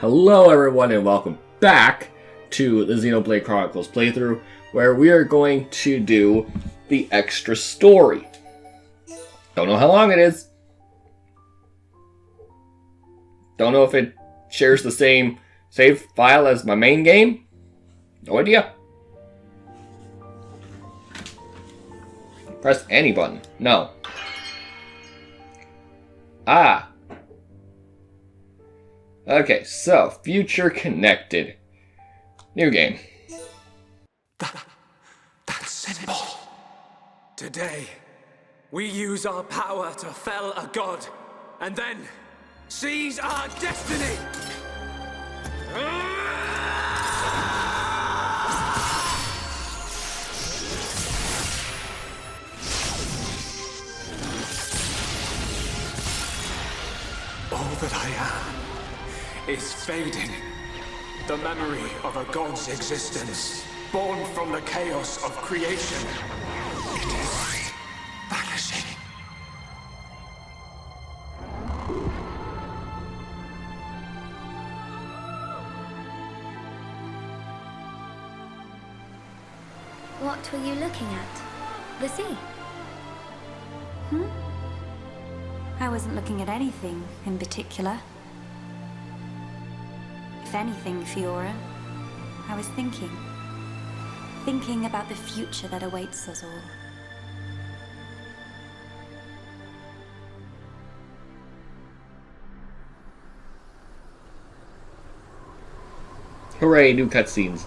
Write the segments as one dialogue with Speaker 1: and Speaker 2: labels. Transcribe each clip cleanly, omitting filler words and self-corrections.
Speaker 1: Hello everyone and welcome back to the Xenoblade Chronicles playthrough, where we are going to do the extra story. Don't know how long it is. Don't know if it shares the same save file as my main game. No idea. Press any button. No. Okay, so, future connected. New game.
Speaker 2: That symbol. Today, we use our power to fell a god, and then seize our destiny! All that I am is fading. The memory of a god's existence, born from the chaos of creation. It is vanishing.
Speaker 3: What were you looking at? The sea?
Speaker 4: I wasn't looking at anything in particular. If anything, Fiora, I was thinking about the future that awaits us all.
Speaker 1: Hooray, new cutscenes.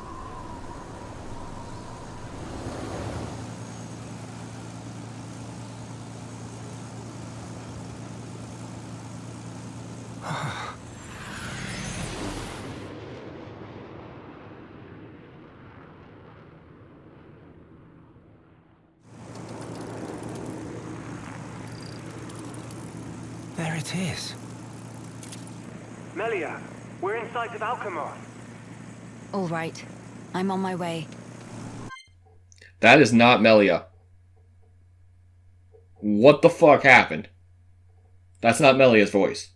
Speaker 2: There it is.
Speaker 5: Melia, we're in sight of Alchemoth.
Speaker 4: All right, I'm on my way.
Speaker 1: That is not Melia. What the fuck happened? That's not Melia's voice.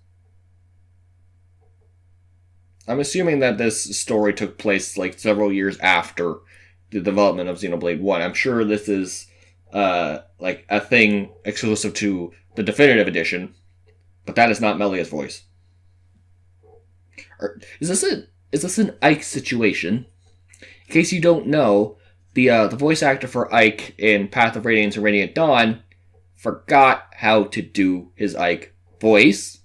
Speaker 1: I'm assuming that this story took place like several years after the development of Xenoblade 1. I'm sure this is like a thing exclusive to the definitive edition, but that is not Melia's voice. Is this an Ike situation? In case you don't know, the voice actor for Ike in Path of Radiance and Radiant Dawn forgot how to do his Ike voice,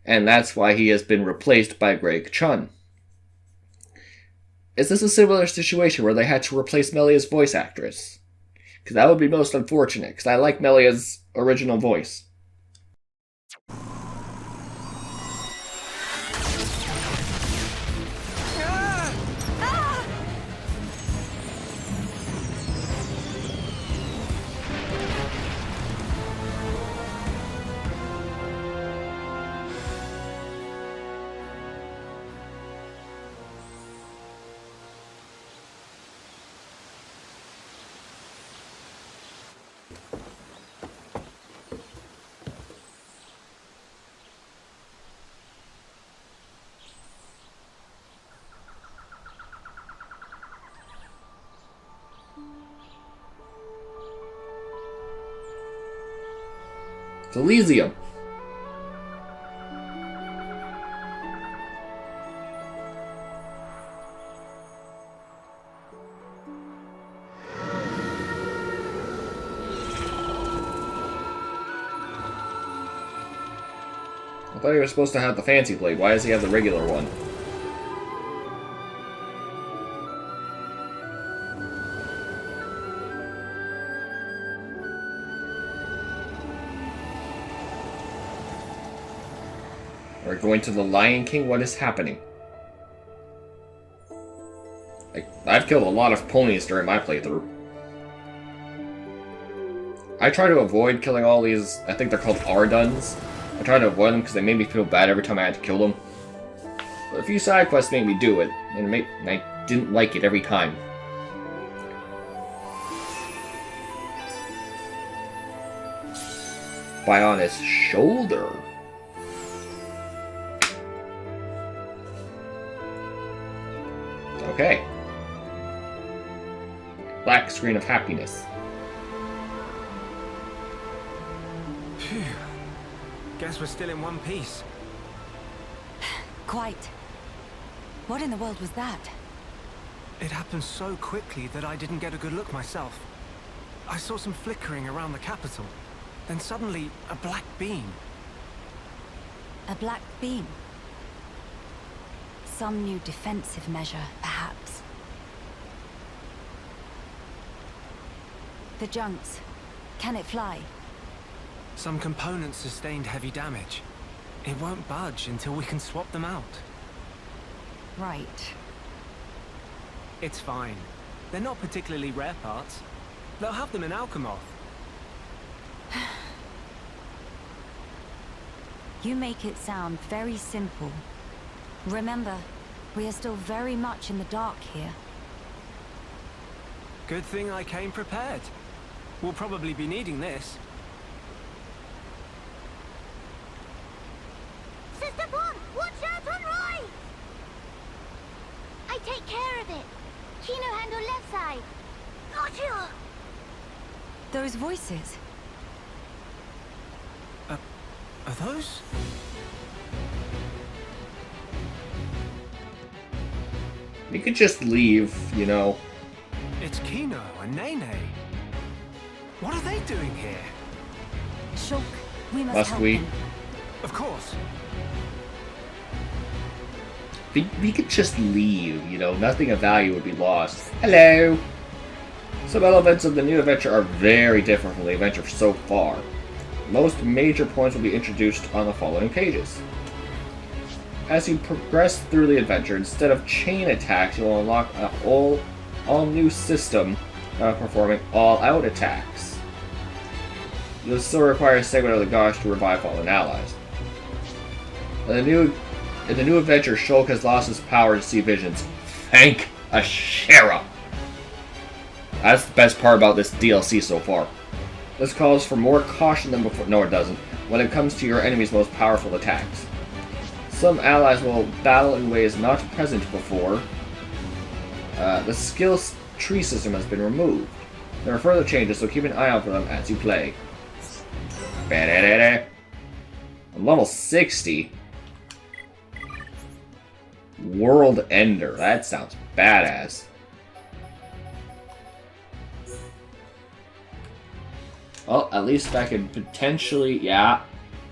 Speaker 1: and that's why he has been replaced by Greg Chun. Is this a similar situation where they had to replace Melia's voice actress? Because that would be most unfortunate, because I like Melia's original voice. It's Elysium. I thought he was supposed to have the fancy blade. Why does he have the regular one? We're going to the Lion King? What is happening? I've killed a lot of ponies during my playthrough. I try to avoid killing all these, I think they're called Arduns. I try to avoid them because they made me feel bad every time I had to kill them. But a few side quests made me do it, and I didn't like it every time. By on his shoulder. Okay. Black screen of happiness.
Speaker 2: Phew. Guess we're still in one piece.
Speaker 4: Quite. What in the world was that?
Speaker 2: It happened so quickly that I didn't get a good look myself. I saw some flickering around the capital. Then suddenly, a black beam.
Speaker 4: A black beam? Some new defensive measure, perhaps. The junks. Can it fly?
Speaker 2: Some components sustained heavy damage. It won't budge until we can swap them out.
Speaker 4: Right.
Speaker 2: It's fine. They're not particularly rare parts. They'll have them in Alchemoth.
Speaker 4: You make it sound very simple. Remember, we are still very much in the dark here.
Speaker 2: Good thing I came prepared. We'll probably be needing this.
Speaker 3: Sister Bon, watch out on right! I take care of it. Kino handle left side. Gotcha!
Speaker 4: Those voices.
Speaker 2: Are those?
Speaker 1: You could just leave, you know.
Speaker 2: It's Kino and Nene. What are they doing here?
Speaker 4: Shulk, we
Speaker 1: Must
Speaker 4: help
Speaker 1: we?
Speaker 4: them.
Speaker 2: Of course.
Speaker 1: We could just leave, you know. Nothing of value would be lost. Hello! Some elements of the new adventure are very different from the adventure so far. Most major points will be introduced on the following pages. As you progress through the adventure, instead of chain attacks, you will unlock a all new system performing all-out attacks. You'll still require a segment of the gosh to revive fallen allies. In the new adventure, Shulk has lost his power to see visions. Thank Ashera! That's the best part about this DLC so far. This calls for more caution than before. No, it doesn't. When it comes to your enemy's most powerful attacks. Some allies will battle in ways not present before. The skill tree system has been removed. There are further changes, so keep an eye out for them as you play. I'm level 60. World Ender. That sounds badass. Well, at least I can potentially... Yeah,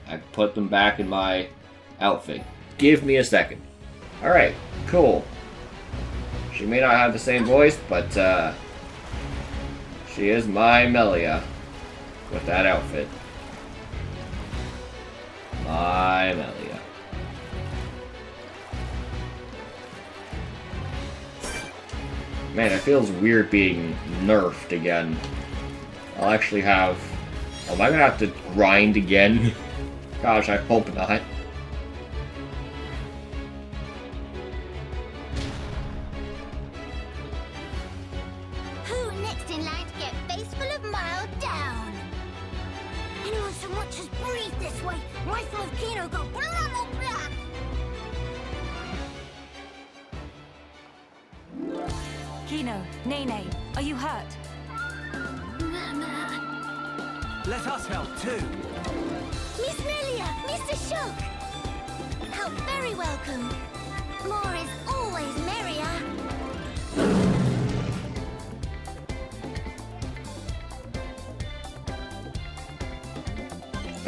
Speaker 1: I can put them back in my outfit. Give me a second. Alright, cool. She may not have the same voice, but she is my Melia with that outfit. My Melia. Man, it feels weird being nerfed again. I'll actually have... Oh, am I gonna have to grind again? Gosh, I hope not.
Speaker 3: Who next in line to get face full of mild down? Anyone so much as breathe this way, rifle of Kino go blah blah blah!
Speaker 4: Kino, Nene, are you hurt?
Speaker 2: Let us help too.
Speaker 3: Miss Melia, Mr. Shulk! How very welcome. More is always merrier.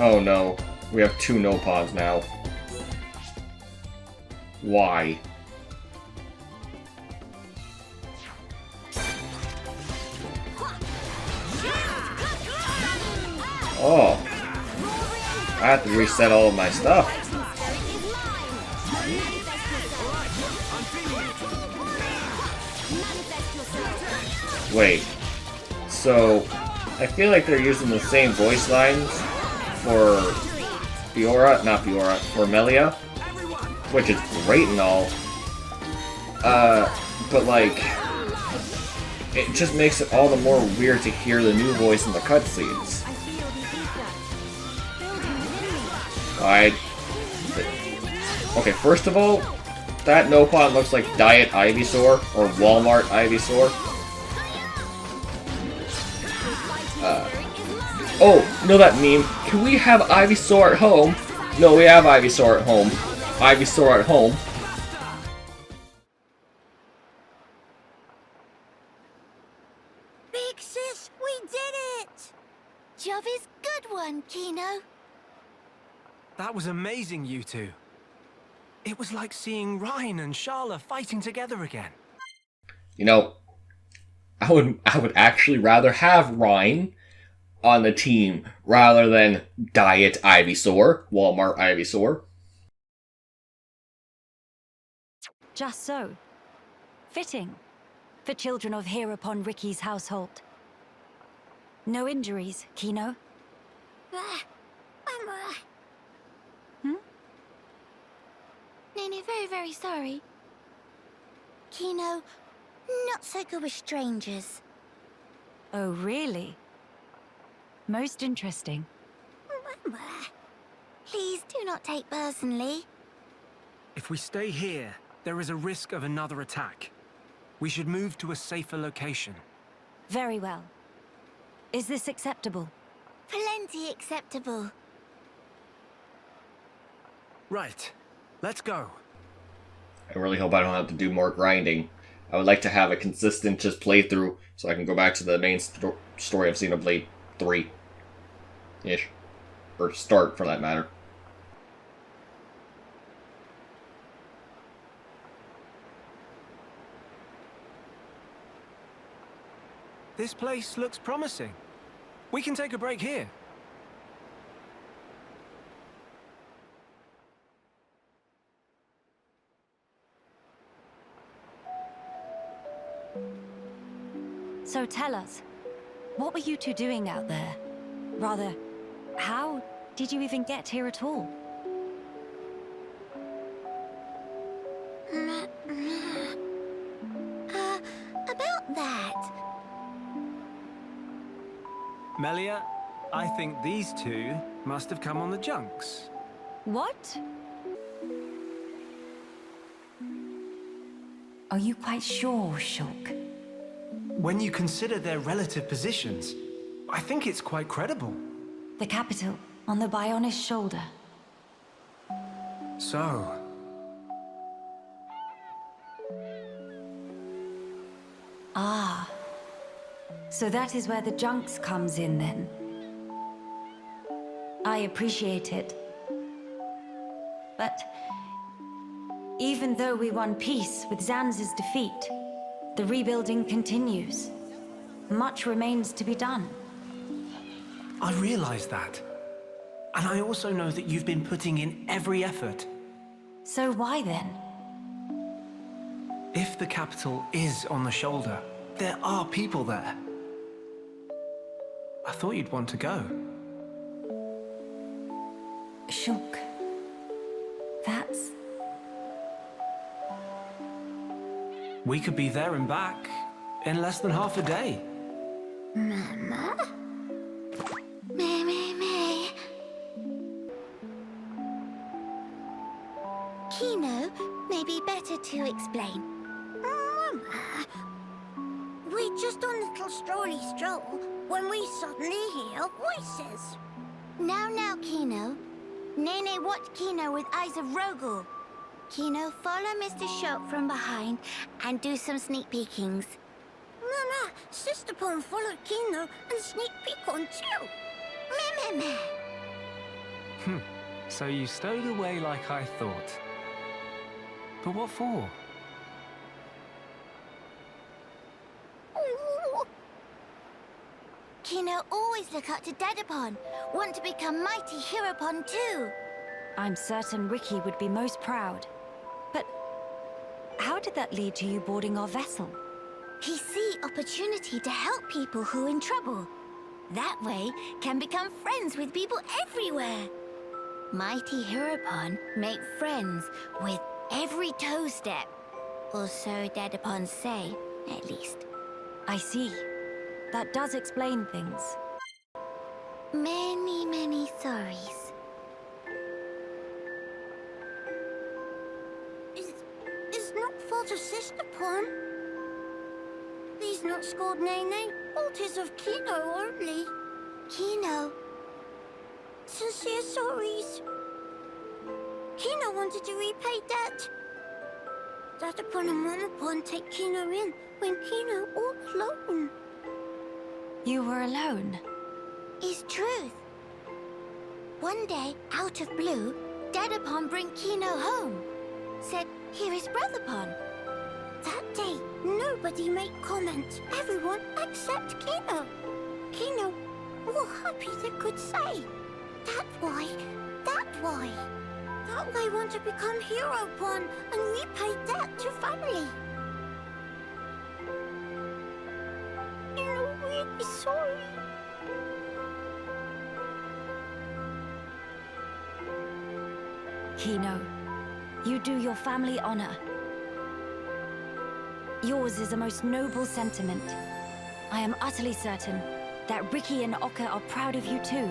Speaker 1: Oh no, we have 2 no-pods now. Why? Oh. I have to reset all of my stuff. Wait. So, I feel like they're using the same voice lines for for Melia, which is great and all. But like, it just makes it all the more weird to hear the new voice in the cutscenes. Okay, first of all, That Nopon looks like Diet Ivysaur or Walmart Ivysaur. Oh, you know that meme? Can we have Ivysaur at home? No, we have Ivysaur at home. Ivysaur at home.
Speaker 3: Big sis, we did it! Job is good one, Kino.
Speaker 5: That was amazing, you two. It was like seeing Ryan and Sharla fighting together again.
Speaker 1: You know, I would actually rather have Ryan on the team rather than Diet Ivysaur, Walmart Ivysaur.
Speaker 4: Just so. Fitting. For children of here upon Ricky's household. No injuries, Kino?
Speaker 3: Nene, very, very sorry. Kino, not so good with strangers.
Speaker 4: Oh, really? Most interesting.
Speaker 3: Please do not take personally.
Speaker 5: If we stay here, there is a risk of another attack. We should move to a safer location.
Speaker 4: Very well. Is this acceptable?
Speaker 3: Plenty acceptable.
Speaker 5: Right. Let's go.
Speaker 1: I really hope I don't have to do more grinding. I would like to have a consistent just playthrough so I can go back to the main story of Xenoblade 3-ish. Or start, for that matter.
Speaker 5: This place looks promising. We can take a break here.
Speaker 4: So tell us, what were you two doing out there? Rather, how did you even get here at all?
Speaker 3: About that.
Speaker 5: Melia, I think these two must have come on the junks.
Speaker 4: What? Are you quite sure, Shulk?
Speaker 5: When you consider their relative positions, I think it's quite credible.
Speaker 4: The capital, on the Bionis shoulder.
Speaker 5: So...
Speaker 4: Ah. So that is where the junks comes in, then. I appreciate it. But... even though we won peace with Zanz's defeat, the rebuilding continues. Much remains to be done.
Speaker 5: I realize that. And I also know that you've been putting in every effort.
Speaker 4: So why then?
Speaker 5: If the capital is on the shoulder, there are people there. I thought you'd want to go.
Speaker 4: Shulk. That's...
Speaker 5: We could be there and back in less than half a day.
Speaker 3: Mama? Me. Kino, may be better to explain. Mama. We're just on a little strolly stroll when we suddenly hear voices. Now, Kino. Nene watched Kino with eyes of Rogel. Kino, follow Mr. Shulk from behind and do some sneak peekings. Mama, Sister Pon followed Kino and sneak peek on too. Me.
Speaker 5: So you stowed away like I thought. But what for?
Speaker 3: Ooh. Kino always look up to Dadapon. Want to become mighty Heropon too.
Speaker 4: I'm certain Ricky would be most proud. But how did that lead to you boarding our vessel?
Speaker 3: He see opportunity to help people who in trouble. That way, can become friends with people everywhere. Mighty Heropon make friends with every toe step. Or so Dadapon say, at least.
Speaker 4: I see. That does explain things.
Speaker 3: Many sorries. not a sister pawn. These not scored Nene, all 'tis of Kino only. Kino. Sincere sorries. Kino wanted to repay debt. That upon a mama pawn take Kino in, when Kino all alone.
Speaker 4: You were alone?
Speaker 3: Is truth. One day, out of blue, Dadapon bring Kino home. Said, here is Brotherpon. That day, nobody make comment. Everyone except Kino. Kino, all happy they could say. That why. That way want to become hero pawn and repay debt to family. Kino really sorry.
Speaker 4: Kino, you do your family honor. Yours is a most noble sentiment. I am utterly certain that Ricky and Oka are proud of you too.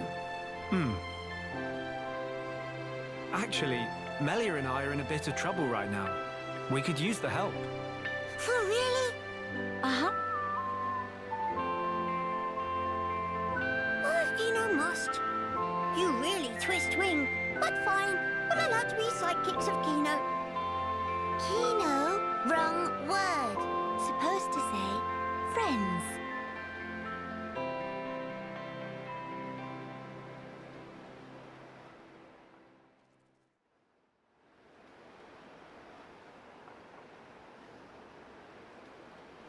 Speaker 5: Actually, Melia and I are in a bit of trouble right now. We could use the help.
Speaker 3: For really?
Speaker 4: Uh-huh.
Speaker 3: Oh, Kino must. You really twist wing, but fine. We'll allow to be sidekicks of Kino. Kino? Wrong word. Supposed to say friends.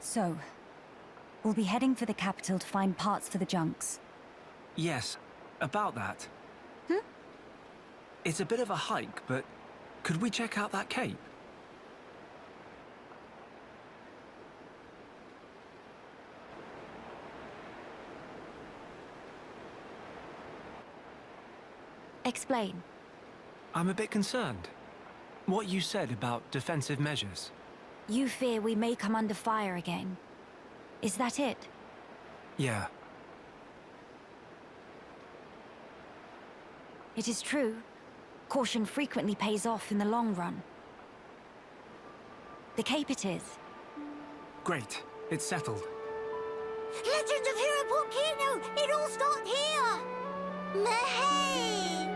Speaker 4: So, we'll be heading for the capital to find parts for the junks.
Speaker 5: Yes, about that.
Speaker 4: Hmm?
Speaker 5: It's a bit of a hike, but could we check out that cape?
Speaker 4: Explain.
Speaker 5: I'm a bit concerned. What you said about defensive measures.
Speaker 4: You fear we may come under fire again. Is that it?
Speaker 5: Yeah.
Speaker 4: It is true. Caution frequently pays off in the long run. The cape it is.
Speaker 5: Great. It's settled.
Speaker 3: Legend of Hero Volcano! It all start here! Mahey!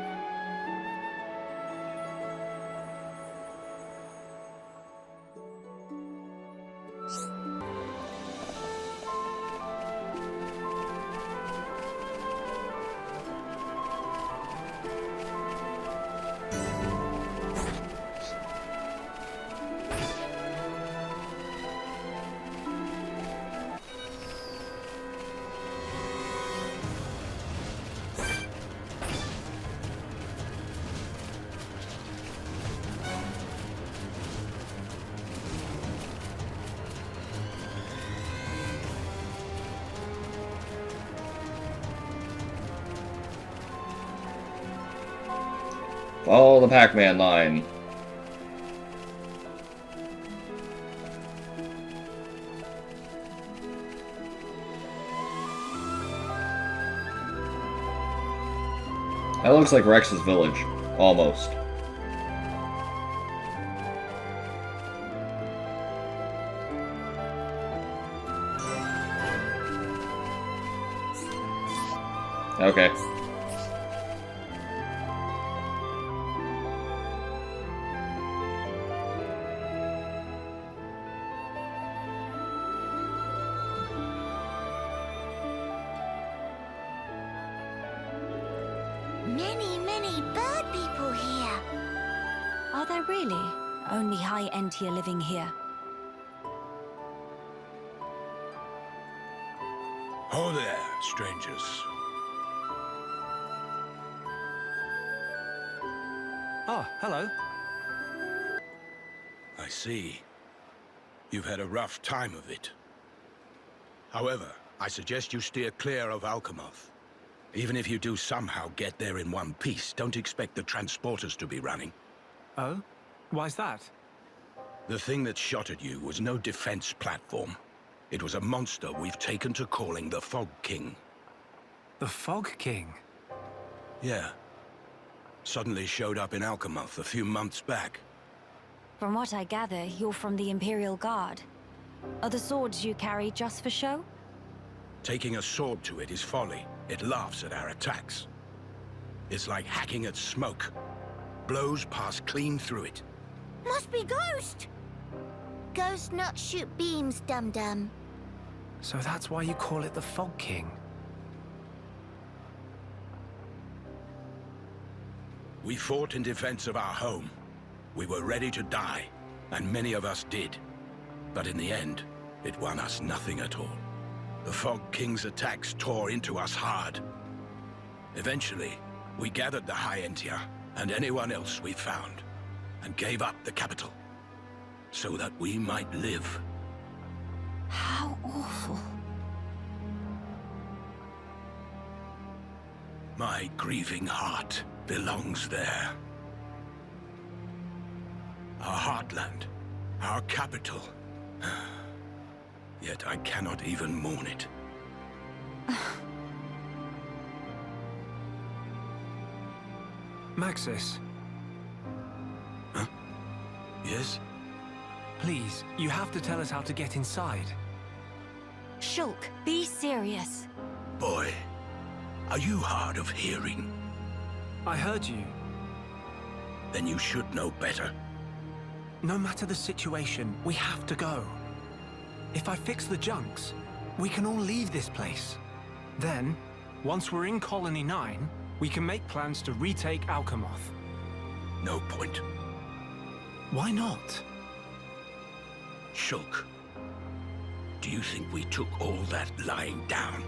Speaker 1: Follow the Pac-Man line. That looks like Rex's village. Almost. Okay.
Speaker 3: Many bird people here.
Speaker 4: Are there really? Only high-end here living here.
Speaker 6: Oh there, strangers.
Speaker 5: Oh, hello.
Speaker 6: I see. You've had a rough time of it. However, I suggest you steer clear of Alchemoth. Even if you do somehow get there in one piece, don't expect the transporters to be running.
Speaker 5: Oh? Why's that?
Speaker 6: The thing that shot at you was no defense platform. It was a monster we've taken to calling the Fog King.
Speaker 5: The Fog King?
Speaker 6: Yeah. Suddenly showed up in Alchemoth a few months back.
Speaker 4: From what I gather, you're from the Imperial Guard. Are the swords you carry just for show?
Speaker 6: Taking a sword to it is folly. It laughs at our attacks. It's like hacking at smoke. Blows pass clean through it.
Speaker 3: Must be Ghost! Ghost not shoot beams, dum-dum.
Speaker 5: So that's why you call it the Fog King.
Speaker 6: We fought in defense of our home. We were ready to die, and many of us did. But in the end, it won us nothing at all. The Fog King's attacks tore into us hard. Eventually, we gathered the High Entia and anyone else we found, and gave up the capital, so that we might live.
Speaker 4: How awful.
Speaker 6: My grieving heart belongs there. Our heartland, our capital. Yet I cannot even mourn it.
Speaker 5: Maxis,
Speaker 6: Huh? Yes?
Speaker 5: please, you have to tell us how to get inside.
Speaker 4: Shulk, be serious.
Speaker 6: Boy, are you hard of hearing?
Speaker 5: I heard you.
Speaker 6: Then you should know better.
Speaker 5: No matter the situation, we have to go. If I fix the junks, we can all leave this place. Then, once we're in Colony 9, we can make plans to retake Alchemoth.
Speaker 6: No point.
Speaker 5: Why not?
Speaker 6: Shulk, do you think we took all that lying down?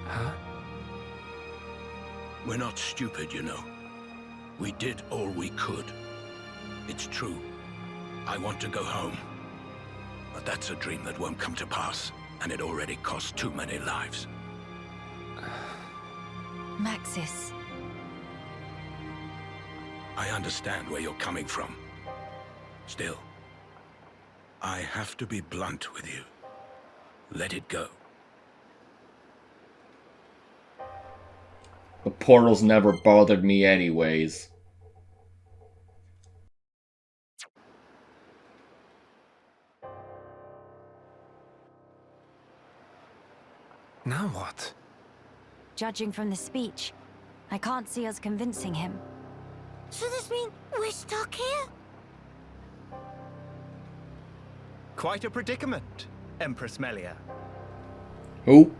Speaker 5: Huh?
Speaker 6: We're not stupid, you know. We did all we could. It's true. I want to go home. But that's a dream that won't come to pass, and it already cost too many lives.
Speaker 4: Maxis.
Speaker 6: I understand where you're coming from. Still, I have to be blunt with you. Let it go.
Speaker 1: The portals never bothered me anyways.
Speaker 5: Now what?
Speaker 4: Judging from the speech, I can't see us convincing him.
Speaker 3: So this mean we're stuck here?
Speaker 7: Quite a predicament, Empress Melia.
Speaker 1: Who?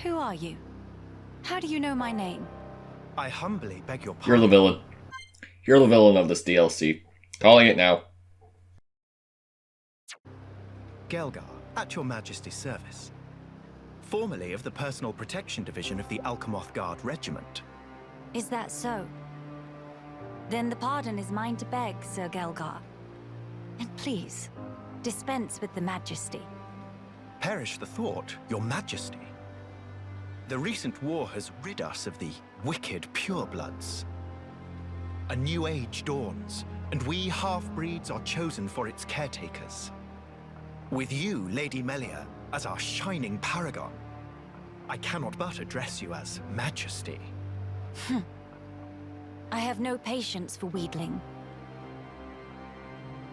Speaker 4: Who are you? How do you know my name?
Speaker 7: I humbly beg your
Speaker 1: You're the
Speaker 7: pardon.
Speaker 1: villain. You're the villain of this DLC. Calling it now.
Speaker 7: Gelgar, at your Majesty's service. Formerly of the Personal Protection Division of the Alchemoth Guard Regiment.
Speaker 4: Is that so? Then the pardon is mine to beg, Sir Gelgar. And please, dispense with the Majesty.
Speaker 7: Perish the thought, your Majesty. The recent war has rid us of the wicked purebloods. A new age dawns, and we half-breeds are chosen for its caretakers. With you, Lady Melia, as our shining paragon, I cannot but address you as Majesty.
Speaker 4: I have no patience for wheedling.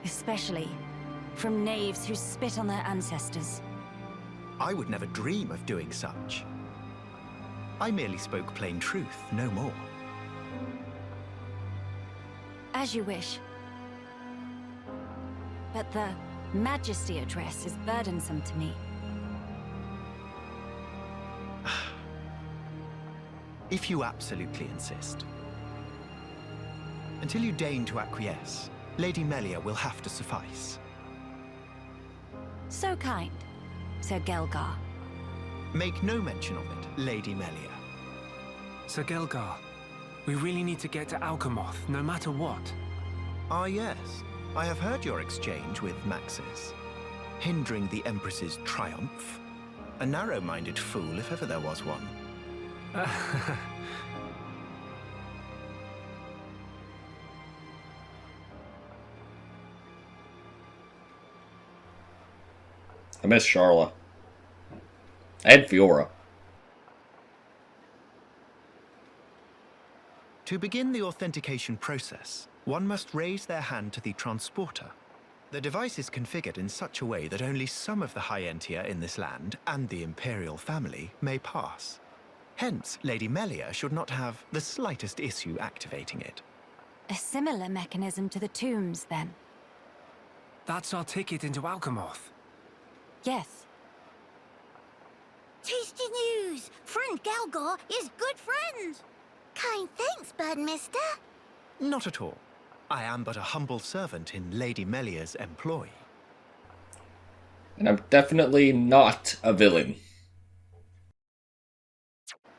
Speaker 4: Especially from knaves who spit on their ancestors.
Speaker 7: I would never dream of doing such. I merely spoke plain truth, no more.
Speaker 4: As you wish. But the Majesty address is burdensome to me.
Speaker 7: If you absolutely insist. Until you deign to acquiesce, Lady Melia will have to suffice.
Speaker 4: So kind, Sir Gelgar.
Speaker 7: Make no mention of it, Lady Melia.
Speaker 5: Sir Gelgar, we really need to get to Alchemoth, no matter what.
Speaker 7: Ah yes, I have heard your exchange with Maxis. Hindering the Empress's triumph. A narrow-minded fool, if ever there was one.
Speaker 1: I miss Charla. And Fiora.
Speaker 7: To begin the authentication process, one must raise their hand to the transporter. The device is configured in such a way that only some of the High Entier in this land and the Imperial family may pass. Hence, Lady Melia should not have the slightest issue activating it.
Speaker 4: A similar mechanism to the tombs, then?
Speaker 5: That's our ticket into Alchemoth.
Speaker 4: Yes.
Speaker 3: Tasty news! Friend Galgar is good friends! Kind thanks, Bird Mister.
Speaker 7: Not at all. I am but a humble servant in Lady Melia's employ.
Speaker 1: And I'm definitely not a villain.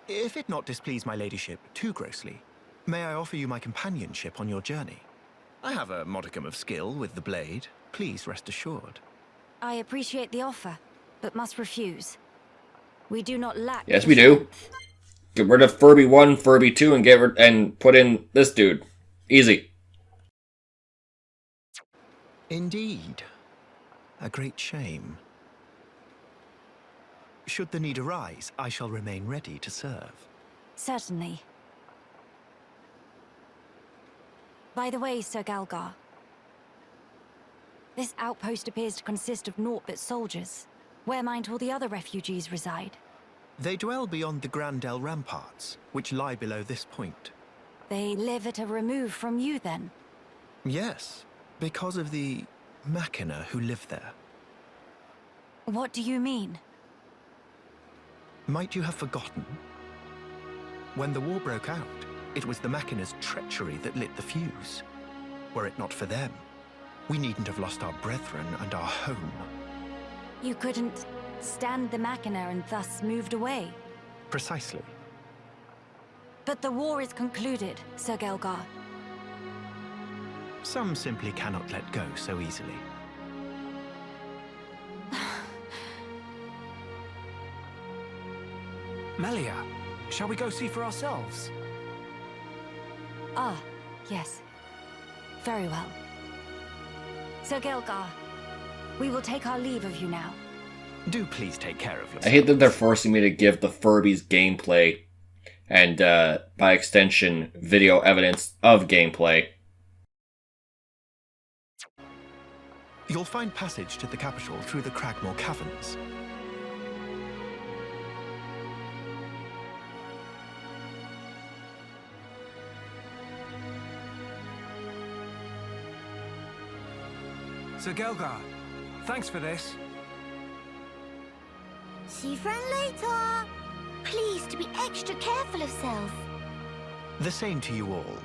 Speaker 7: If it not displease my ladyship too grossly, may I offer you my companionship on your journey? I have a modicum of skill with the blade. Please rest assured.
Speaker 4: I appreciate the offer, but must refuse. We do not lack...
Speaker 1: Yes, we do. Get rid of Furby 1, Furby 2, and put in this dude. Easy.
Speaker 7: Indeed. A great shame. Should the need arise, I shall remain ready to serve.
Speaker 4: Certainly. By the way, Sir Galgar, this outpost appears to consist of naught but soldiers. Where might all the other refugees reside?
Speaker 7: They dwell beyond the Grandel ramparts, which lie below this point.
Speaker 4: They live at a remove from you, then?
Speaker 7: Yes, because of the Machina who live there.
Speaker 4: What do you mean?
Speaker 7: Might you have forgotten? When the war broke out, it was the Machina's treachery that lit the fuse. Were it not for them, we needn't have lost our brethren and our home.
Speaker 4: You couldn't stand the Machina and thus moved away?
Speaker 7: Precisely.
Speaker 4: But the war is concluded, Sir Galgar.
Speaker 7: Some simply cannot let go so easily.
Speaker 5: Melia, shall we go see for ourselves?
Speaker 4: Ah, yes. Very well. Sir Gelgar, we will take our leave of you now.
Speaker 7: Do please take care of yourself.
Speaker 1: I hate that they're forcing me to give the Furbies gameplay, and by extension, video evidence of gameplay.
Speaker 7: You'll find passage to the capital through the Cragmore Caverns.
Speaker 5: Sir Gelgar, thanks for this.
Speaker 3: See friend later. Please to be extra careful of self.
Speaker 7: The same to you all.